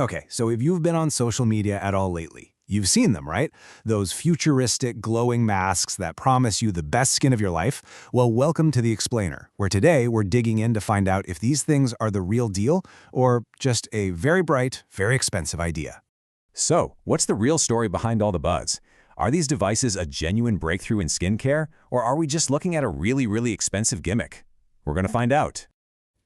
Okay, so if you've been on social media at all lately, you've seen them, right? Those futuristic, glowing masks that promise you the best skin of your life. Well, welcome to The Explainer, where today we're digging in to find out if these things are the real deal or just a very bright, very expensive idea. So, what's the real story behind all the buzz? Are these devices a genuine breakthrough in skincare, or are we just looking at a really expensive gimmick? We're going to find out.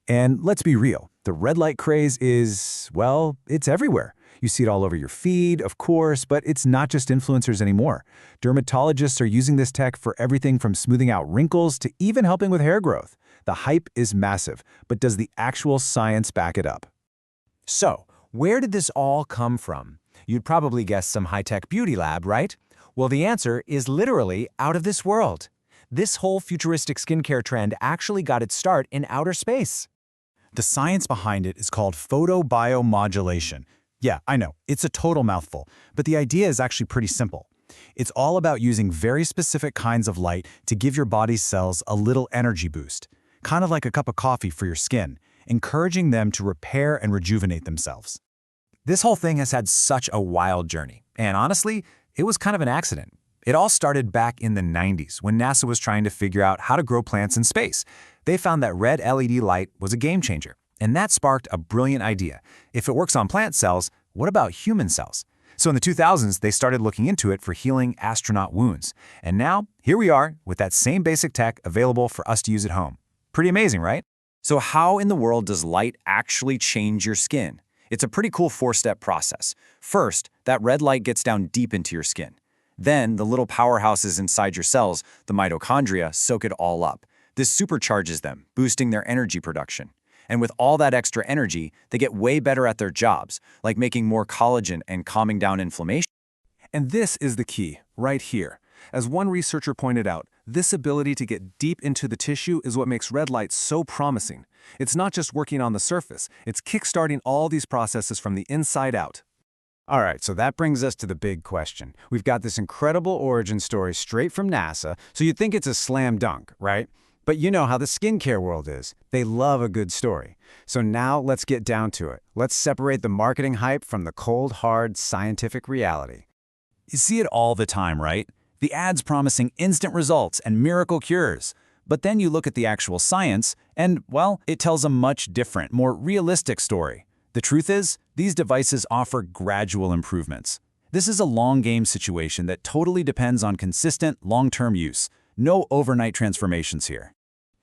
And let's be real, the red light craze is, well, it's everywhere. You see it all over your feed, of course, but it's not just influencers anymore. Dermatologists are using this tech for everything from smoothing out wrinkles to even helping with hair growth. The hype is massive, but does the actual science back it up? So, where did this all come from? You'd probably guess some high-tech beauty lab, right? Well, the answer is literally out of this world. This whole futuristic skincare trend actually got its start in outer space. The science behind it is called photobiomodulation. Yeah, I know, it's a total mouthful, but the idea is actually pretty simple. It's all about using very specific kinds of light to give your body's cells a little energy boost, kind of like a cup of coffee for your skin, encouraging them to repair and rejuvenate themselves. This whole thing has had such a wild journey, and honestly, it was kind of an accident. It all started back in the 90s when NASA was trying to figure out how to grow plants in space. They found that red LED light was a game changer, and that sparked a brilliant idea. If it works on plant cells, what about human cells? So in the 2000s, they started looking into it for healing astronaut wounds. And now, here we are with that same basic tech available for us to use at home. Pretty amazing, right? So how in the world does light actually change your skin? It's a pretty cool four-step process. First, that red light gets down deep into your skin. Then, the little powerhouses inside your cells, the mitochondria, soak it all up. This supercharges them, boosting their energy production. And with all that extra energy, they get way better at their jobs, like making more collagen and calming down inflammation. And this is the key, right here. As one researcher pointed out, this ability to get deep into the tissue is what makes red light so promising. It's not just working on the surface, it's kickstarting all these processes from the inside out. All right, so that brings us to the big question. We've got this incredible origin story straight from NASA, so you'd think it's a slam dunk, right? But you know how the skincare world is. They love a good story. So now let's get down to it. Let's separate the marketing hype from the cold, hard, scientific reality. You see it all the time, right? The ads promising instant results and miracle cures. But then you look at the actual science, and, well, it tells a much different, more realistic story. The truth is, these devices offer gradual improvements. This is a long-game situation that totally depends on consistent, long-term use. No overnight transformations here.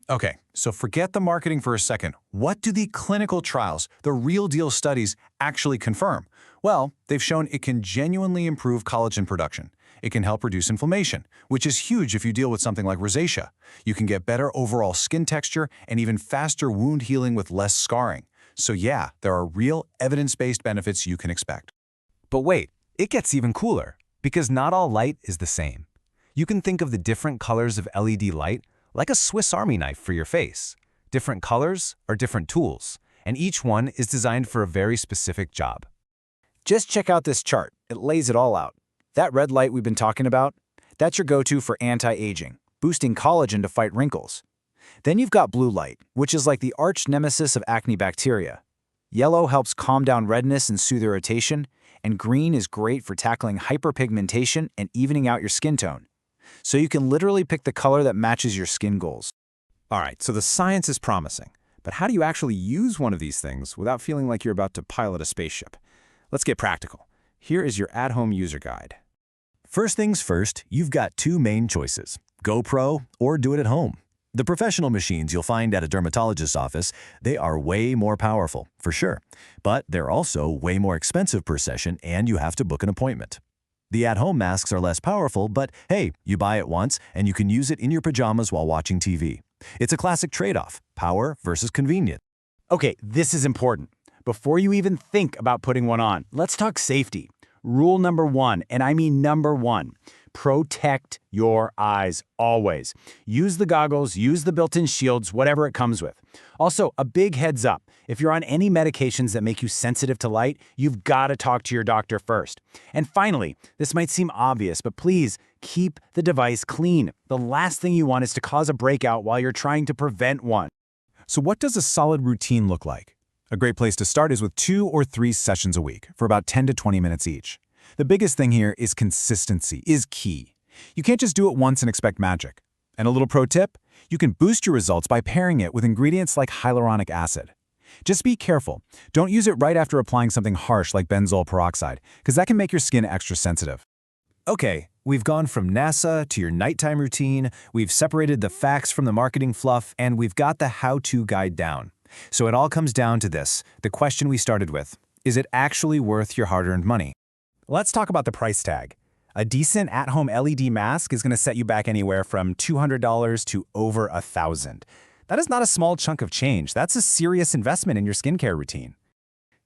Okay, so forget the marketing for a second. What do the clinical trials, the real-deal studies, actually confirm? Well, they've shown it can genuinely improve collagen production. It can help reduce inflammation, which is huge if you deal with something like rosacea. You can get better overall skin texture and even faster wound healing with less scarring. So yeah, there are real evidence-based benefits you can expect. But wait, it gets even cooler, because not all light is the same. You can think of the different colors of LED light like a Swiss Army knife for your face. Different colors are different tools, and each one is designed for a very specific job. Just check out this chart. It lays it all out. That red light we've been talking about, that's your go-to for anti-aging, boosting collagen to fight wrinkles. Then you've got blue light, which is like the arch nemesis of acne bacteria. Yellow helps calm down redness and soothe irritation, and green is great for tackling hyperpigmentation and evening out your skin tone. So you can literally pick the color that matches your skin goals. All right, so the science is promising, but how do you actually use one of these things without feeling like you're about to pilot a spaceship? Let's get practical. Here is your at-home user guide. First things first, you've got two main choices: GoPro or do it at home. The professional machines you'll find at a dermatologist's office, they are way more powerful, for sure. But they're also way more expensive per session, and you have to book an appointment. The at-home masks are less powerful, but hey, you buy it once and you can use it in your pajamas while watching TV. It's a classic trade-off, power versus convenience. Okay, this is important. Before you even think about putting one on, let's talk safety. Rule number one, and I mean number one, protect your eyes always. Use the goggles, use the built-in shields, whatever it comes with. Also, a big heads up. If you're on any medications that make you sensitive to light, you've got to talk to your doctor first. And finally, this might seem obvious, but please keep the device clean. The last thing you want is to cause a breakout while you're trying to prevent one. So what does a solid routine look like? A great place to start is with 2 or 3 sessions a week for about 10 to 20 minutes each. The biggest thing here is consistency is key. You can't just do it once and expect magic. And a little pro tip, you can boost your results by pairing it with ingredients like hyaluronic acid. Just be careful. Don't use it right after applying something harsh like benzoyl peroxide, because that can make your skin extra sensitive. Okay, we've gone from NASA to your nighttime routine, we've separated the facts from the marketing fluff, and we've got the how-to guide down. So it all comes down to this, the question we started with. Is it actually worth your hard-earned money? Let's talk about the price tag. A decent at-home LED mask is going to set you back anywhere from $200 to over $1,000. That is not a small chunk of change. That's a serious investment in your skincare routine.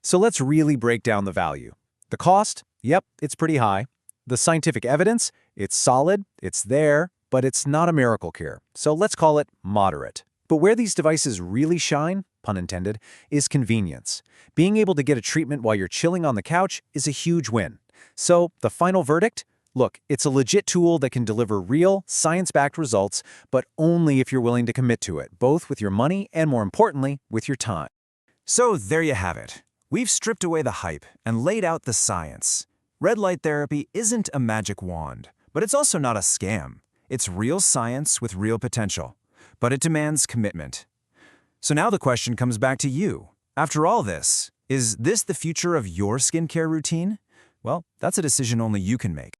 So let's really break down the value. The cost? Yep, it's pretty high. The scientific evidence? It's solid, it's there, but it's not a miracle cure. So let's call it moderate. But where these devices really shine, pun intended, is convenience. Being able to get a treatment while you're chilling on the couch is a huge win. So the final verdict? Look, it's a legit tool that can deliver real, science-backed results, but only if you're willing to commit to it, both with your money and, more importantly, with your time. So there you have it. We've stripped away the hype and laid out the science. Red light therapy isn't a magic wand, but it's also not a scam. It's real science with real potential, but it demands commitment. So now the question comes back to you. After all this, is this the future of your skincare routine? Well, that's a decision only you can make.